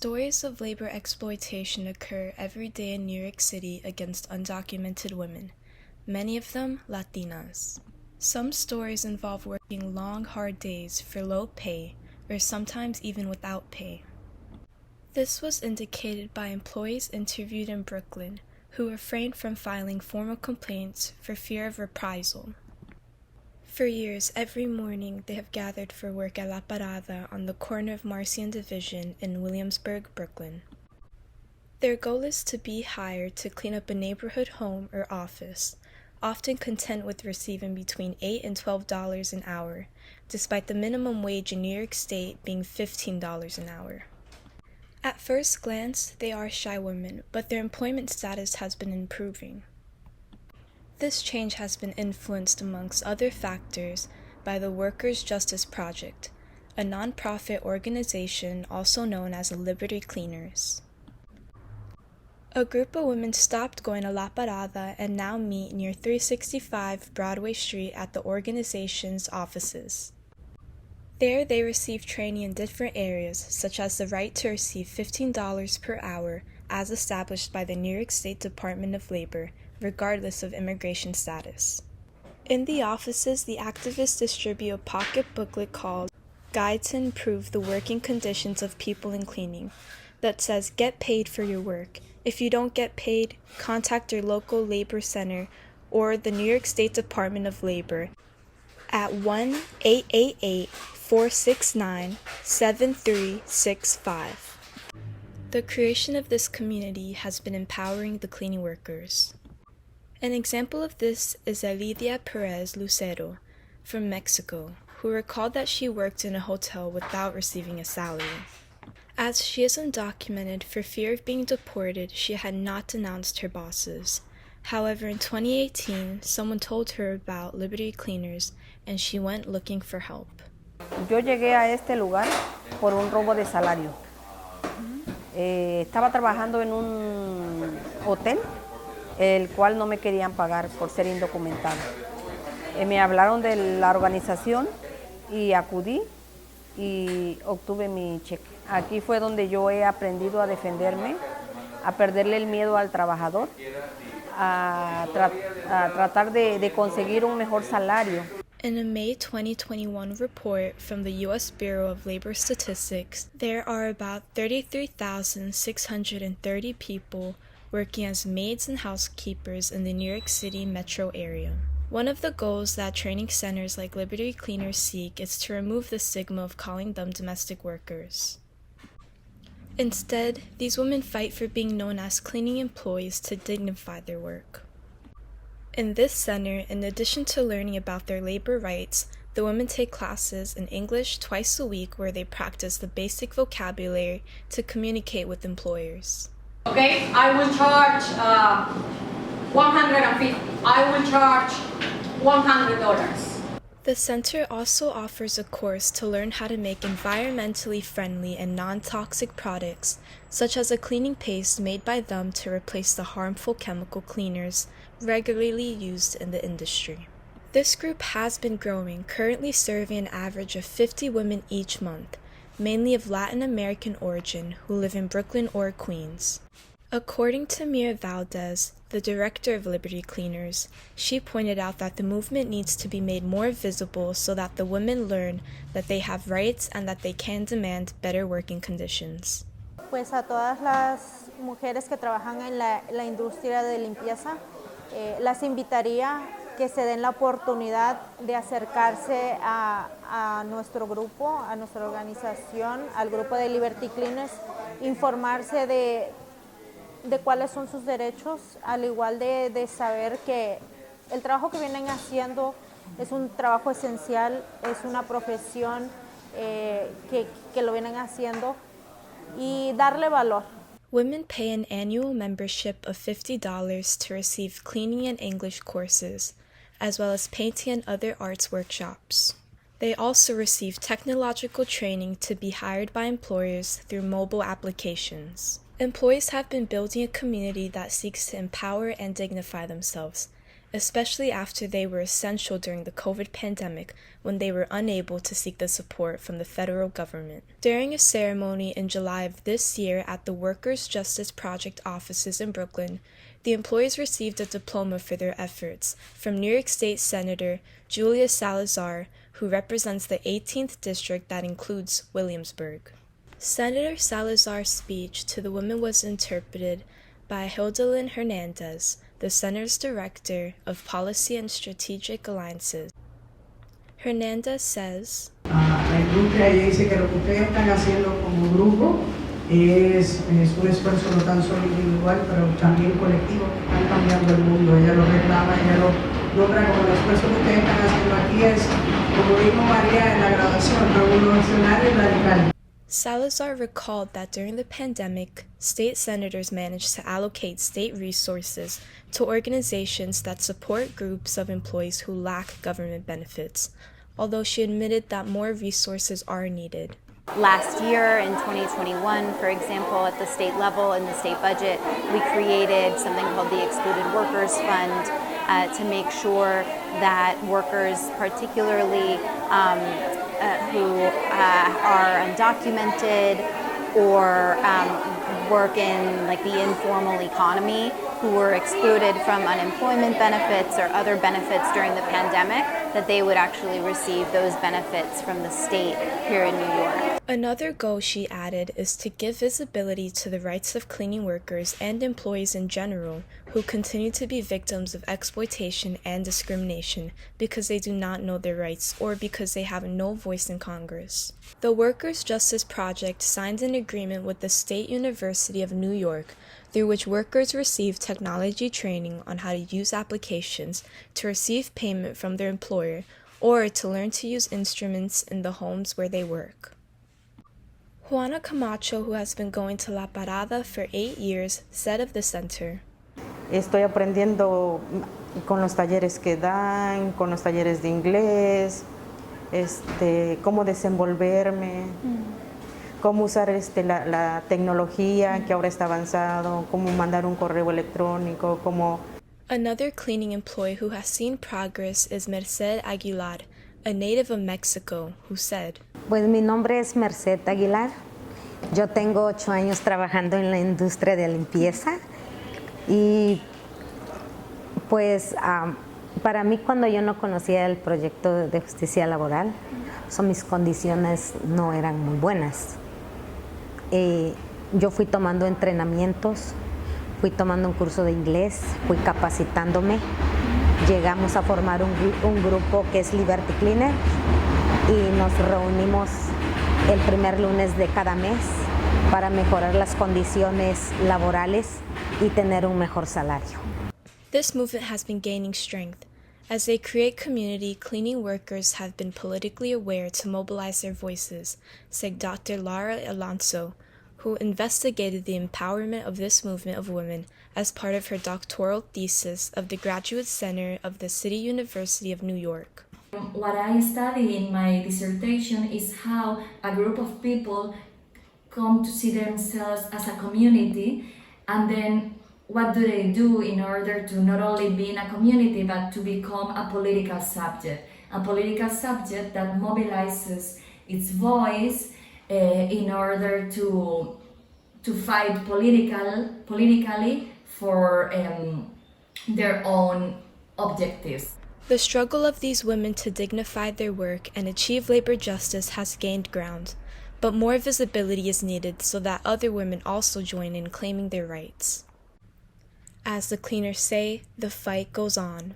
Stories of labor exploitation occur every day in New York City against undocumented women, many of them Latinas. Some stories involve working long, hard days for low pay, or sometimes even without pay. This was indicated by employees interviewed in Brooklyn who refrained from filing formal complaints for fear of reprisal. For years, every morning, they have gathered for work at La Parada on the corner of Marcy and Division in Williamsburg, Brooklyn. Their goal is to be hired to clean up a neighborhood home or office, often content with receiving between $8 and $12 an hour, despite the minimum wage in New York State being $15 an hour. At first glance, they are shy women, but their employment status has been improving. This change has been influenced, amongst other factors, by the Workers' Justice Project, a nonprofit organization also known as the Liberty Cleaners. A group of women stopped going to La Parada and now meet near 365 Broadway Street at the organization's offices. There they receive training in different areas, such as the right to receive $15 per hour as established by the New York State Department of Labor, regardless of immigration status. In the offices, the activists distribute a pocket booklet called Guide to Improve the Working Conditions of People in Cleaning that says, "Get paid for your work. If you don't get paid, contact your local labor center or the New York State Department of Labor at 1-888-469-7365. The creation of this community has been empowering the cleaning workers. An example of this is Elisa Perez Lucero from Mexico, who recalled that she worked in a hotel without receiving a salary. As she is undocumented, for fear of being deported, she had not denounced her bosses. However, in 2018, someone told her about Liberty Cleaners, and she went looking for help. Yo llegué a este lugar por un robo de salario. Estaba trabajando en un hotel, el cual no me querían pagar por ser indocumentado. Me hablaron de la organización y acudí y obtuve mi cheque. Aquí fue donde yo he aprendido a defenderme, a perderle el miedo al trabajador, a tratar de conseguir un mejor salario. In a May 2021 report from the U.S. Bureau of Labor Statistics, there are about 33,630 people working as maids and housekeepers in the New York City metro area. One of the goals that training centers like Liberty Cleaners seek is to remove the stigma of calling them domestic workers. Instead, these women fight for being known as cleaning employees to dignify their work. In this center, in addition to learning about their labor rights, the women take classes in English twice a week where they practice the basic vocabulary to communicate with employers. Okay, I will charge 150. I will charge $100. The center also offers a course to learn how to make environmentally friendly and non-toxic products, such as a cleaning paste made by them to replace the harmful chemical cleaners regularly used in the industry. This group has been growing, currently serving an average of 50 women each month, mainly of Latin American origin who live in Brooklyn or Queens. According to Mira Valdez, the director of Liberty Cleaners, she pointed out that the movement needs to be made more visible so that the women learn that they have rights and that they can demand better working conditions. Pues a todas las mujeres que trabajan en la industria de limpieza, las invitaría que se den la oportunidad de acercarse a nuestro grupo, a nuestra organización, al grupo de Liberty Cleaners, informarse de cuáles son sus derechos, al igual de saber que el trabajo que vienen haciendo es un trabajo esencial, es una profesión que lo vienen haciendo y darle valor. Women pay an annual membership of $50 to receive cleaning and English courses, as well as painting and other arts workshops. They also receive technological training to be hired by employers through mobile applications. Employees have been building a community that seeks to empower and dignify themselves, especially after they were essential during the COVID pandemic when they were unable to seek the support from the federal government. During a ceremony in July of this year at the Workers' Justice Project offices in Brooklyn, the employees received a diploma for their efforts from New York State Senator Julia Salazar, who represents the 18th district that includes Williamsburg. Senator Salazar's speech to the women was interpreted by Hildelyn Hernandez, the Center's Director of Policy and Strategic Alliances. Hernandez says, La industria ella dice que lo que ustedes están haciendo como grupo es un esfuerzo no tan solo individual, pero también colectivo, que están cambiando el mundo. Ella lo reclama, ella lo nombra como el esfuerzo que ustedes están haciendo aquí es, como dijo María en la graduación, revolucionario y radical. Salazar recalled that during the pandemic, state senators managed to allocate state resources to organizations that support groups of employees who lack government benefits, although she admitted that more resources are needed. Last year in 2021, for example, at the state level in the state budget, we created something called the Excluded Workers Fund to make sure that workers, particularly who are undocumented or work in like the informal economy, who were excluded from unemployment benefits or other benefits during the pandemic, that they would actually receive those benefits from the state here in New York. Another goal, she added, is to give visibility to the rights of cleaning workers and employees in general who continue to be victims of exploitation and discrimination because they do not know their rights or because they have no voice in Congress. The Workers' Justice Project signed an agreement with the State University of New York through which workers receive technology training on how to use applications to receive payment from their employer or to learn to use instruments in the homes where they work. Juana Camacho, who has been going to La Parada for 8 years, said of the center, Estoy aprendiendo con los talleres que dan, con los talleres de inglés, cómo desenvolverme, cómo usar la tecnología que ahora está avanzado, cómo mandar un correo electrónico, cómo... Another cleaning employee who has seen progress is Merced Aguilar, a native of Mexico, who said, Pues mi nombre es Merced Aguilar. Yo tengo 8 años trabajando en la industria de limpieza y pues para mí cuando yo no conocía el proyecto de justicia laboral, mis condiciones no eran muy buenas. Yo fui tomando entrenamientos, fui tomando un curso de inglés, fui capacitándome. Llegamos a formar un grupo que es Liberty Cleaner y nos reunimos el primer lunes de cada mes para mejorar las condiciones laborales y tener un mejor salario. This movement has been gaining strength. As they create community, cleaning workers have been politically aware to mobilize their voices, said Dr. Lara Alonso, who investigated the empowerment of this movement of women as part of her doctoral thesis of the Graduate Center of the City University of New York. What I study in my dissertation is how a group of people come to see themselves as a community, and then what do they do in order to not only be in a community but to become a political subject that mobilizes its voice in order to fight politically for their own objectives. The struggle of these women to dignify their work and achieve labor justice has gained ground, but more visibility is needed so that other women also join in claiming their rights. As the cleaners say, the fight goes on.